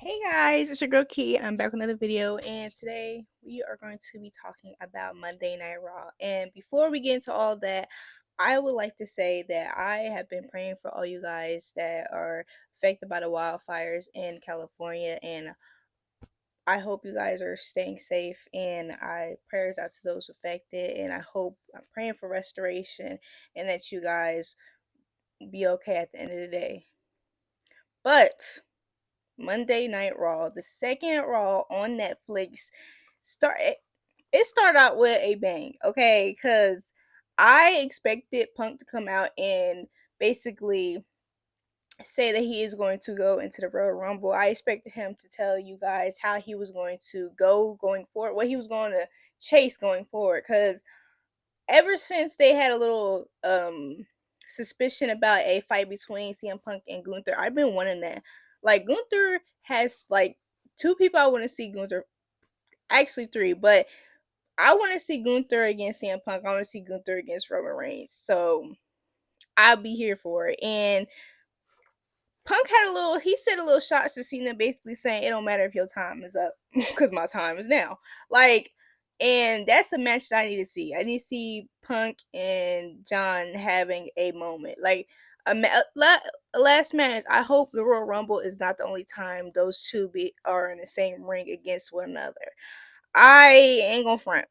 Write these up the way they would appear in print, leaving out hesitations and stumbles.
Hey guys, it's your girl Key. I'm back with another video, and today we are going to be talking about Monday Night Raw. And before we get into all that, I would like to say that I have been praying for all you guys that are affected by the wildfires in California, and I hope you guys are staying safe. And I prayers out to those affected, and I'm praying for restoration and that you guys be okay at the end of the day. But Monday Night Raw, the second Raw on Netflix, start it started out with a bang, okay? Because I expected Punk to come out and basically say that he is going to go into the Royal Rumble. I expected him to tell you guys how he was going to go going forward, what he was going to chase going forward. Because ever since they had a little suspicion about a fight between CM Punk and Gunther, I've been wanting that. Like Gunther has like two people I want to see Gunther, actually three, but I want to see Gunther against CM Punk. I want to see Gunther against Roman Reigns. So I'll be here for it. And Punk had he said a little shots to Cena, basically saying it don't matter if your time is up because my time is now. Like, and that's a match that I need to see. I need to see Punk and John having a moment, like a last match. I hope the Royal Rumble is not the only time those two are in the same ring against one another. I ain't gonna front.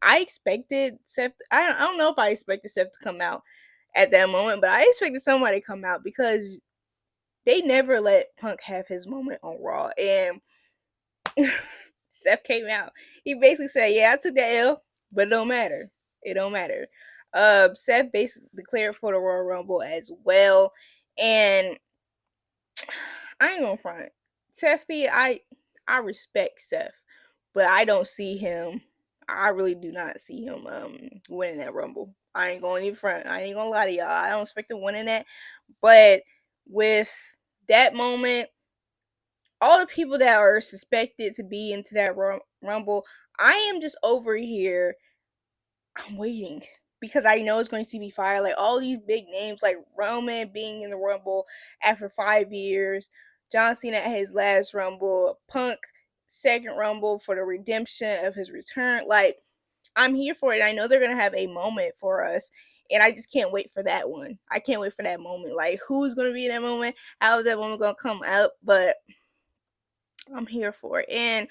I expected Seth. I don't know if I expected Seth to come out at that moment, but I expected somebody to come out because they never let Punk have his moment on Raw. And Seth came out. He basically said, "Yeah, I took that L, but it don't matter. It don't matter." Seth basically declared for the Royal Rumble as well, and I ain't gonna front. I respect Seth, but I don't see him. I really do not see him winning that Rumble. I ain't going in front. I ain't gonna lie to y'all. I don't expect him winning that, but with that moment, all the people that are suspected to be into that Rumble, I am just over here. I'm waiting because I know it's going to be fire. Like all these big names, like Roman being in the Rumble after 5 years, John Cena at his last Rumble, Punk second Rumble for the redemption of his return. Like I'm here for it. I know they're gonna have a moment for us, and I just can't wait for that one. I can't wait for that moment. Like who's gonna be in that moment? How is that moment gonna come up? But I'm here for it. And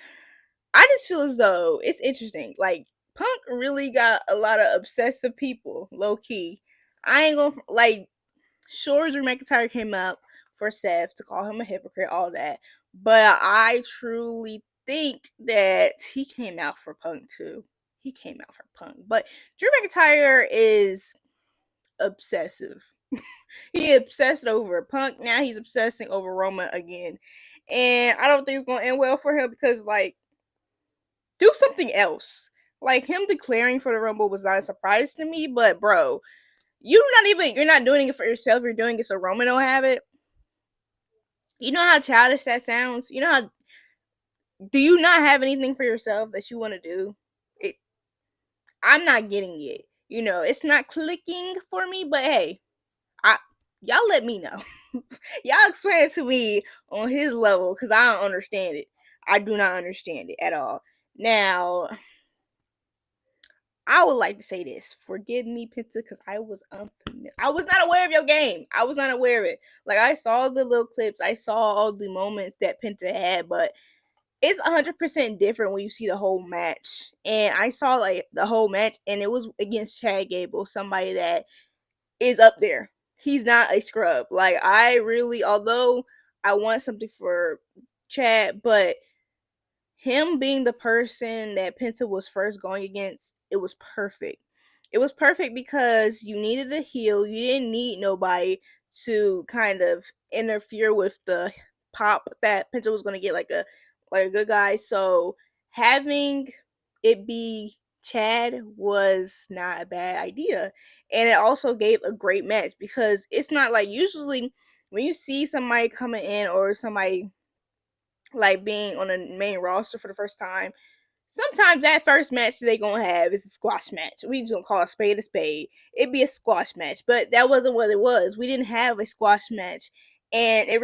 I just feel as though it's interesting. Like Punk really got a lot of obsessive people, low key. I ain't gonna like sure Drew McIntyre came up for Seth to call him a hypocrite, all that. But I truly think that he came out for Punk too. He came out for Punk. But Drew McIntyre is obsessive. He obsessed over Punk. Now he's obsessing over Roman again. And I don't think it's gonna end well for him because like do something else. Like him declaring for the Rumble was not a surprise to me, but bro, you're not doing it for yourself, you're doing it so Roman don't have it. You know how childish that sounds? You know how do you not have anything for yourself that you want to do? It I'm not getting it. You know, it's not clicking for me, but hey, I y'all let me know. Y'all explain it to me on his level because I don't understand it. I do not understand it at all. Now, I would like to say this. Forgive me, Penta, because I was unfamiliar. I was not aware of your game. I was not aware of it. Like I saw the little clips, I saw all the moments that Penta had, but it's 100% different when you see the whole match. And I saw like the whole match, and it was against Chad Gable, somebody that is up there. He's not a scrub. Like I really, although I want something for Chad, but him being the person that Penta was first going against, it was perfect. It was perfect because you needed a heel. You didn't need nobody to kind of interfere with the pop that Penta was going to get like a good guy. So having it be Chad was not a bad idea. And it also gave a great match because it's not like usually when you see somebody coming in or somebody like being on a main roster for the first time, sometimes that first match they gonna have is a squash match. We just gonna call a spade a spade. It'd be a squash match, but that wasn't what it was. We didn't have a squash match and it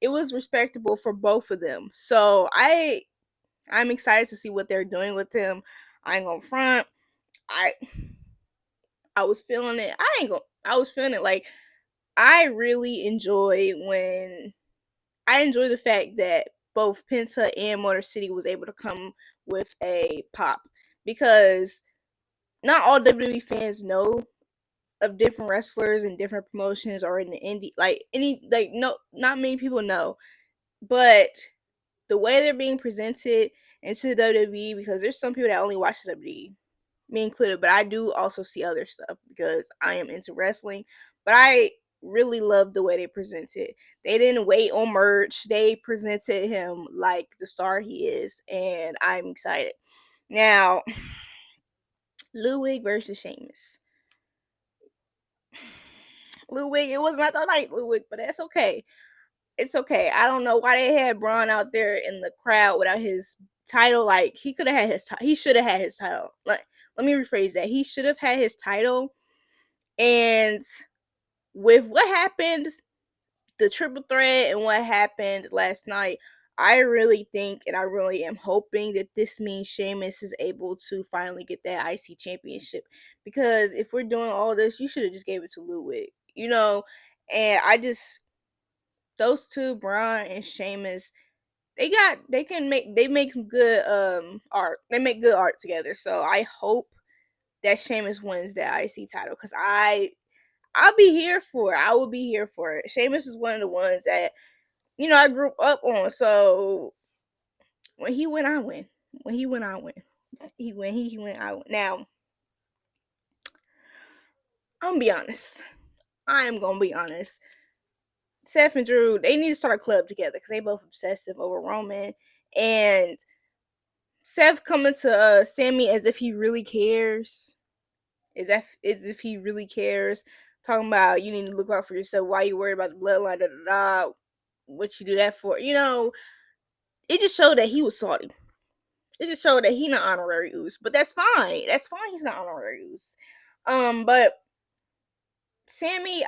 was respectable for both of them. So I'm excited to see what they're doing with him. I ain't gonna front. I I was feeling it. I was feeling it. Like, I really enjoy the fact that both Penta and Motor City was able to come with a pop, because not all WWE fans know of different wrestlers and different promotions or in the indie, no, not many people know. But the way they're being presented into the WWE, because there's some people that only watch the WWE, me included, but I do also see other stuff because I am into wrestling. But I really love the way they presented. They didn't wait on merch. They presented him like the star he is, and I'm excited. Now, Ludwig versus Sheamus. Ludwig, it was not the night, Ludwig, but that's okay. It's okay. I don't know why they had Braun out there in the crowd without his title. Like, he could have had his he should have had his title. Like, let me rephrase that. He should have had his title. And with what happened, the triple threat and what happened last night, I really think and I really am hoping that this means Sheamus is able to finally get that IC championship. Because if we're doing all this, you should have just gave it to Ludwig. And those two, Braun and Sheamus, they make some good art. They make good art together. So I hope that Sheamus wins that IC title, because I'll be here for it. I will be here for it. Sheamus is one of the ones that I grew up on. So when he win, I win. When he win, I win. He win, I win. Now, I'm gonna be honest. I am gonna be honest. Seth and Drew, they need to start a club together because they both obsessive over Roman. And Seth coming to Sammy as if he really cares. As if he really cares. Talking about, you need to look out for yourself. Why you worried about the bloodline? Da da da. What you do that for? It just showed that he was salty. It just showed that he not honorary Uce, but that's fine. That's fine. He's not honorary Uce. But Sammy,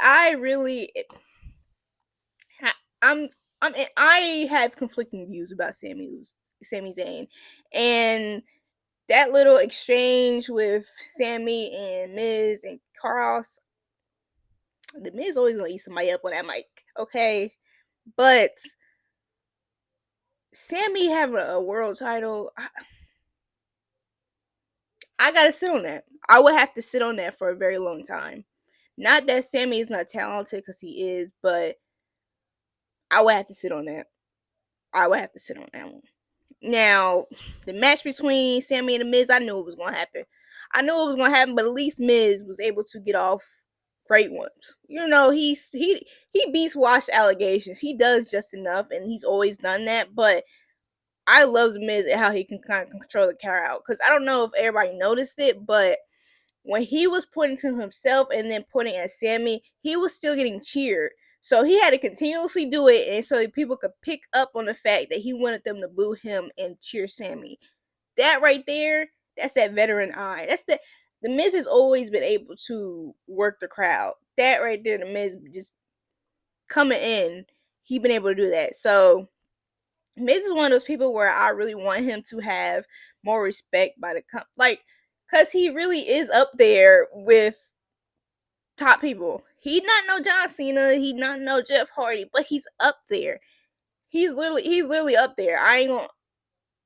I'm, I have conflicting views about Sami Zayn, and that little exchange with Sammy and Miz and Carlos. The Miz always gonna eat somebody up on that mic, okay? But Sammy having a world title, I gotta sit on that. I would have to sit on that for a very long time. Not that Sammy is not talented, because he is, but I would have to sit on that. I would have to sit on that one. Now, the match between Sammy and the Miz, I knew it was gonna happen. But at least Miz was able to get off great ones. He beats washed allegations. He does just enough, and he's always done that. But I love the Miz and how he can kind of control the crowd. Because I don't know if everybody noticed it, but when he was pointing to himself and then pointing at Sammy, he was still getting cheered. So he had to continuously do it, and so people could pick up on the fact that he wanted them to boo him and cheer Sammy. That right there, that's that veteran eye. The Miz has always been able to work the crowd. That right there, the Miz just coming in, he been able to do that. So Miz is one of those people where I really want him to have more respect by because he really is up there with top people. He not no John Cena, he not no Jeff Hardy, but he's up there. He's literally up there. I ain't gonna.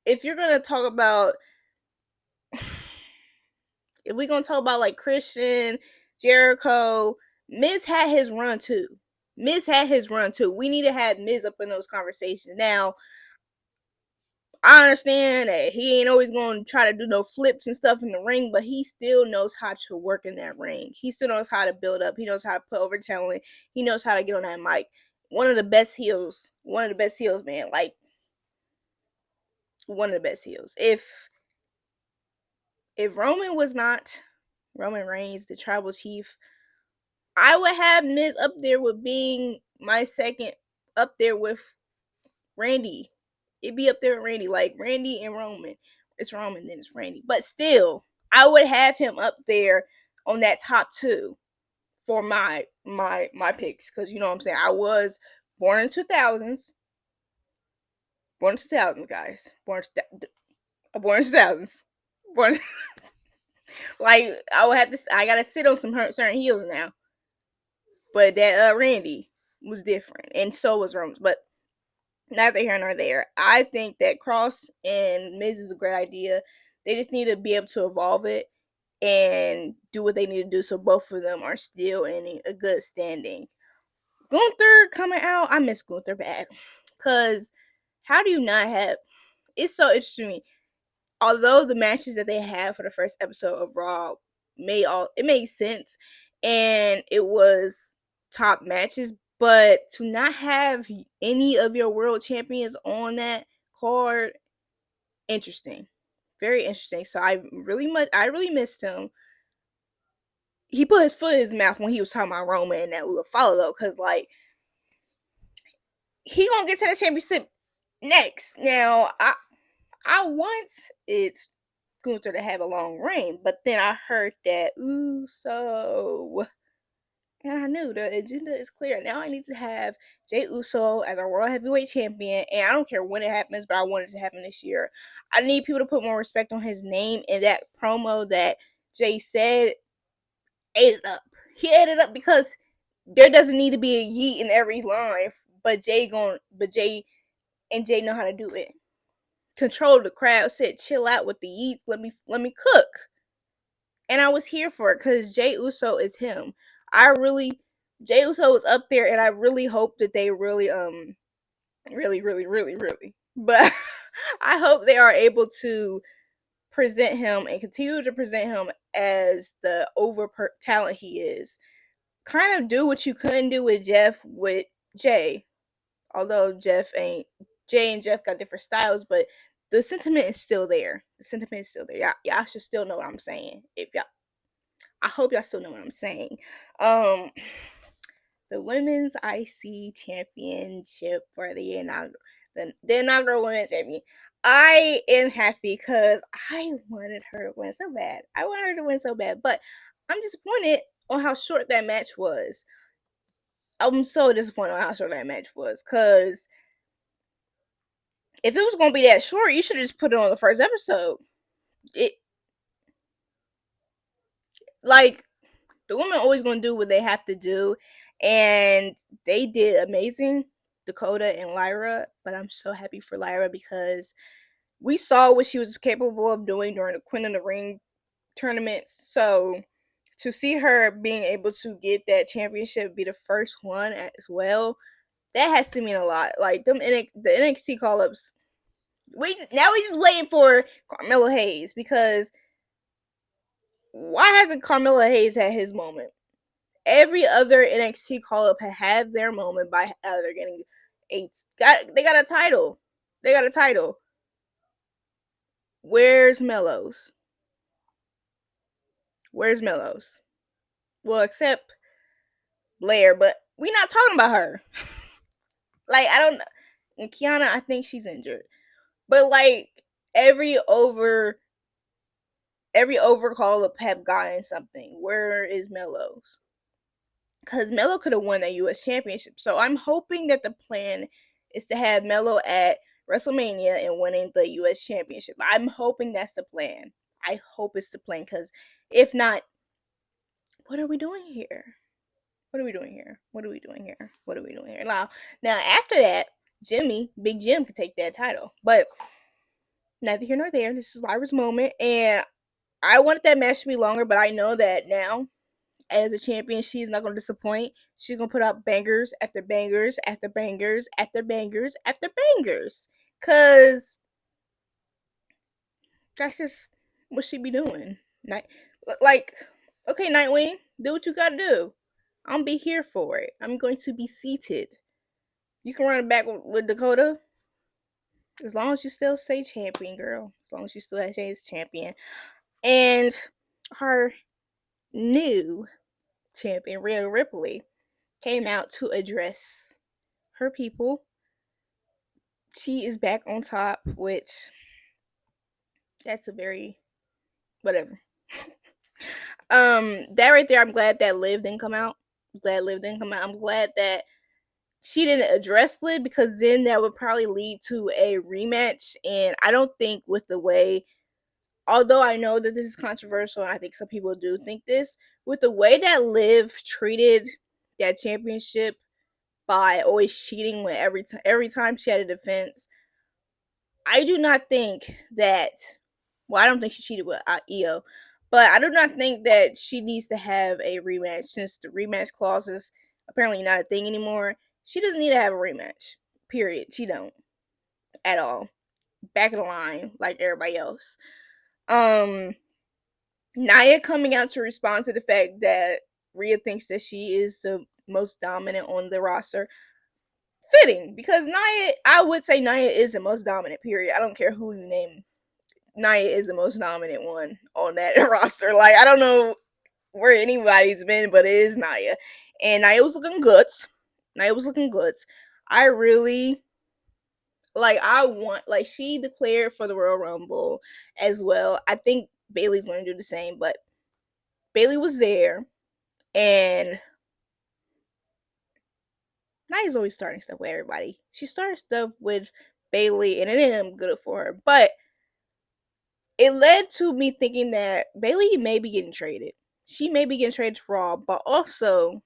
If you're gonna talk about, if we gonna talk about like Christian, Jericho, Miz had his run too. We need to have Miz up in those conversations. Now, I understand that he ain't always going to try to do no flips and stuff in the ring, but he still knows how to work in that ring. He still knows how to build up. He knows how to put over talent. He knows how to get on that mic. One of the best heels. Man. Like, one of the best heels. If Roman was not Roman Reigns, the tribal chief, I would have Miz up there with being my second, up there with Randy. It'd be up there with Randy, like Randy and Roman. It's Roman, then it's Randy. But still, I would have him up there on that top two for my picks. Because you know what I'm saying? I was Born in 2000s. Born in 2000s, guys. Born in 2000s. Born like I would have to. I gotta sit on some certain heels now. But that Randy was different, and so was Roman's. But neither here nor there. I think that Cross and Miz is a great idea. They just need to be able to evolve it and do what they need to do so both of them are still in a good standing. Gunther coming out, I miss Gunther bad. Cause how do you not have it's so interesting to me. Although the matches that they had for the first episode of Raw made sense and it was top matches, but to not have any of your world champions on that card, interesting. Very interesting. So I really missed him. He put his foot in his mouth when he was talking about Roman and that Ula follow though, because like he gonna get to the championship next. Now I want it Gunther to have a long reign, but then I heard that Uso, and I knew the agenda is clear. Now I need to have Jey Uso as our World Heavyweight Champion, and I don't care when it happens, but I want it to happen this year. I need people to put more respect on his name, and that promo that Jay said ate it up. He ate it up because there doesn't need to be a yeet in every line, but Jay and Jay know how to do it. Control the crowd, said chill out with the yeets, let me cook. And I was here for it because Jey Uso is him. Jey Uso was up there, and I really hope that they really, but I hope they are able to present him and continue to present him as the talent he is. Kind of do what you couldn't do with Jeff with Jay, although Jay and Jeff got different styles, but the sentiment is still there. The sentiment is still there. Y'all should still know what I'm saying. I hope y'all still know what I'm saying. The women's IC championship for the inaugural women's champion. I am happy because I wanted her to win so bad. But I'm disappointed on how short that match was. I'm so disappointed on how short that match was because if it was gonna be that short, you should have just put it on the first episode. It like the women always gonna do what they have to do, and they did amazing, Dakota and Lyra. But I'm so happy for Lyra because we saw what she was capable of doing during the Queen of the Ring tournaments. So to see her being able to get that championship, be the first one as well, that has to mean a lot. Like the NXT call ups. We just waiting for Carmelo Hayes because why hasn't Carmelo Hayes had his moment? Every other NXT call up had their moment by either getting they got a title. They got a title. Where's Mellows? Where's Mellows? Well, except Blair, but we not talking about her. Like I don't. And Kiana, I think she's injured. But like every over call up have gotten something. Where is Mellows? Because Melo could have won that U.S. Championship. So I'm hoping that the plan is to have Melo at WrestleMania and winning the U.S. Championship. I'm hoping that's the plan. I hope it's the plan because if not, what are we doing here? What are we doing here? What are we doing here? What are we doing here? Now after that, Big Jim could take that title. But neither here nor there. This is Lyra's moment. And I wanted that match to be longer, but I know that now as a champion, she's not going to disappoint. She's going to put out bangers after bangers after bangers after bangers after bangers. Because that's just what she be doing. Like, okay, Nightwing, do what you got to do. I'm be here for it. I'm going to be seated. You can run it back with Dakota. As long as you still say champion, girl. As long as you still say champion. And her new champion, Rhea Ripley, came out to address her people. She is back on top, which that's a very whatever. That right there, I'm glad that Liv didn't come out. I'm glad that she didn't address it, because then that would probably lead to a rematch. And I don't think, with the way, although I know that this is controversial, and I think some people do think this, with the way that Liv treated that championship by always cheating when every time she had a defense, I do not think that. Well, I don't think she cheated with Io, but I do not think that she needs to have a rematch, since the rematch clause is apparently not a thing anymore. She doesn't need to have a rematch. Period. She don't at all. Back in the line like everybody else. Um, Nia coming out to respond to the fact that Rhea thinks that she is the most dominant on the roster. Fitting, because Nia, I would say Nia is the most dominant. Period. I don't care who you name. Nia is the most dominant one on that roster. Like, I don't know where anybody's been, but it is Nia. And Nia was looking good. Nia was looking good. I really I want, like, she declared for the Royal Rumble as well. I think Bayley's going to do the same, but Bayley was there, and Nia's always starting stuff with everybody. She started stuff with Bayley, and it didn't good for her, but it led to me thinking that Bayley may be getting traded. She may be getting traded to Raw, but also,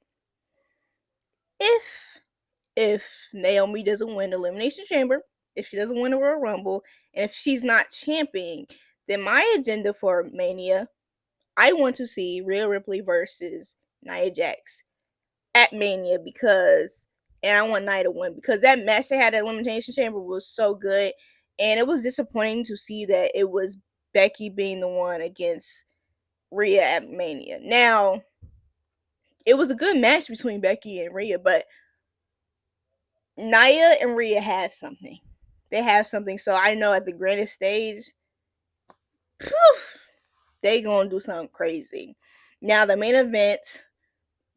if Naomi doesn't win the Elimination Chamber, if she doesn't win the Royal Rumble, and if she's not championing, then my agenda for Mania, I want to see Rhea Ripley versus Nia Jax at Mania, because, and I want Nia to win, because that match they had at Elimination Chamber was so good, and it was disappointing to see that it was Becky being the one against Rhea at Mania. Now, it was a good match between Becky and Rhea, but Nia and Rhea have something. They have something. So I know at the grandest stage, they gonna do something crazy. Now the main event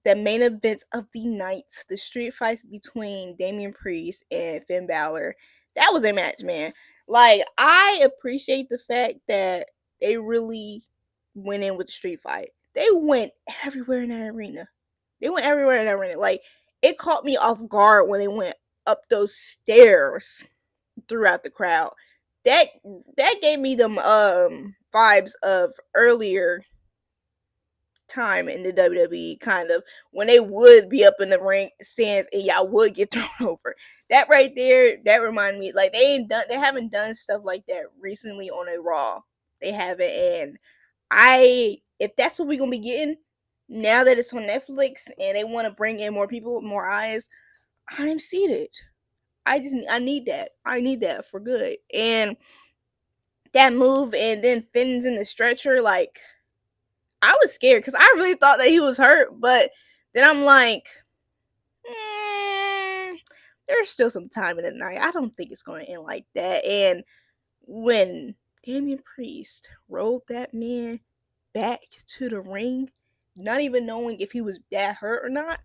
of the night, the street fights between Damian Priest and Finn Balor. That was a match, man. Like, I appreciate the fact that they really went in with the street fight. They went everywhere in that arena. They went everywhere in that arena. Like, it caught me off guard when they went up those stairs throughout the crowd. That that gave me them vibes of earlier time in the WWE, kind of, when they would be up in the ring stands and y'all would get thrown over. That right there, that reminded me, like, they haven't done stuff like that recently on a Raw. They haven't, and if that's what we're gonna be getting now that it's on Netflix and they want to bring in more people with more eyes, I'm seated. I need that. I need that for good. And that move, and then Finn's in the stretcher, like, I was scared because I really thought that he was hurt, but then I'm like, there's still some time in the night. I don't think it's going to end like that. And when Damian Priest rolled that man back to the ring, not even knowing if he was that hurt or not,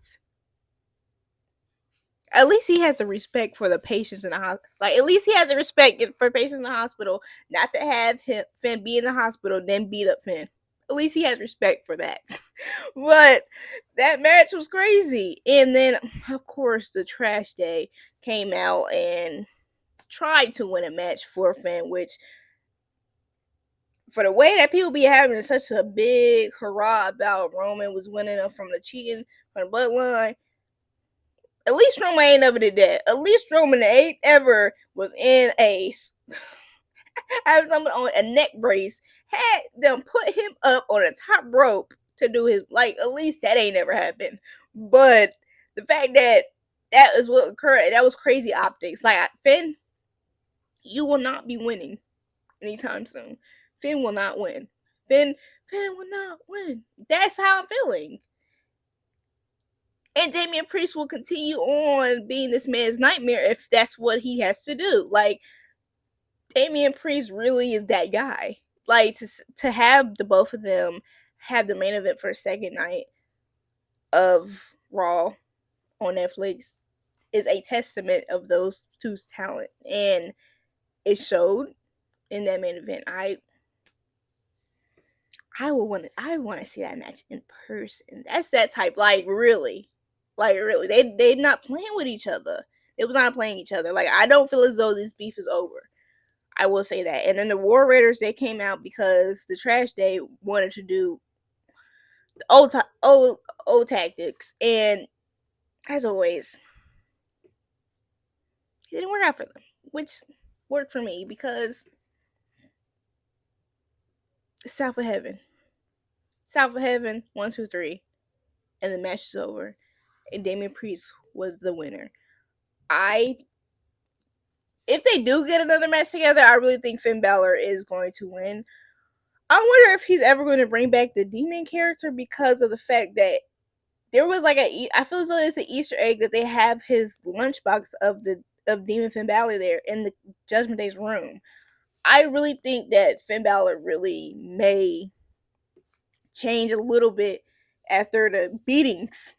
at least he has the respect for the patients in the hospital. Like, at least he has the respect for patients in the hospital, not to have Finn be in the hospital, then beat up Finn. At least he has respect for that. But that match was crazy. And then, of course, the Trash Day came out and tried to win a match for Finn, which, for the way that people be having such a big hurrah about Roman was winning them from the cheating, from the bloodline, at least Roman ain't never did that. At least Roman ain't ever was in a have someone on a neck brace, had them put him up on a top rope to do his, like, at least that ain't never happened. But the fact that that is what occurred, that was crazy optics. Like, Finn, you will not be winning anytime soon. Finn will not win. Finn will not win. That's how I'm feeling. And Damian Priest will continue on being this man's nightmare if that's what he has to do. Like, Damian Priest really is that guy. Like, to have the both of them have the main event for the second night of Raw on Netflix is a testament of those two's talent, and it showed in that main event. I want to see that match in person. That's that type, like, really. Like really, they not playing with each other. It was not playing each other. Like I don't feel as though this beef is over. I will say that. And then the War Raiders, they came out because the Trash Day wanted to do old tactics, and as always, it didn't work out for them, which worked for me because South of Heaven, South of Heaven, 1, 2, 3, and the match is over, and Damian Priest was the winner. If they do get another match together, I really think Finn Balor is going to win. I wonder if he's ever going to bring back the demon character because of the fact that there was like I feel as though it's an Easter egg that they have his lunchbox of Demon Finn Balor there in the Judgment Day's room. I really think that Finn Balor really may change a little bit after the beatings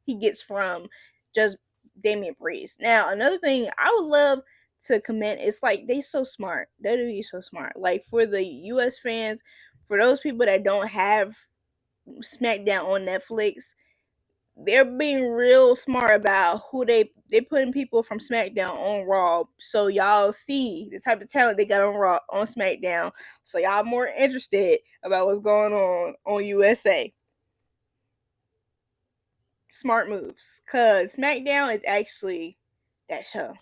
he gets from just Damian Priest. Now, another thing I would love to comment is like they so smart. WWE so smart. Like for the US fans, for those people that don't have SmackDown on Netflix, they're being real smart about who they putting people from SmackDown on Raw, so y'all see the type of talent they got on Raw on SmackDown, so y'all more interested about what's going on USA. Smart moves, cause SmackDown is actually that show.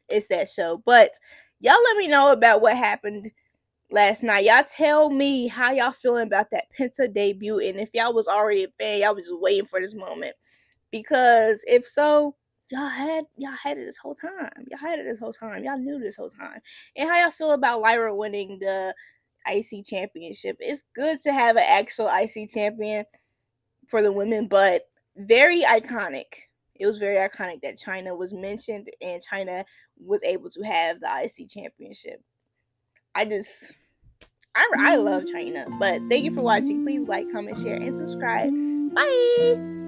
It's that show. But y'all let me know about what happened last night. Y'all tell me how y'all feeling about that Penta debut, and if y'all was already a fan, y'all was just waiting for this moment. Because if so, y'all had it this whole time. Y'all had it this whole time. Y'all knew this whole time. And how y'all feel about Lyra winning the IC championship? It's good to have an actual IC champion for the women, but very iconic. It was very iconic that China was mentioned and China was able to have the IC championship. I love China. But thank you for watching. Please like, comment, share, and subscribe. Bye.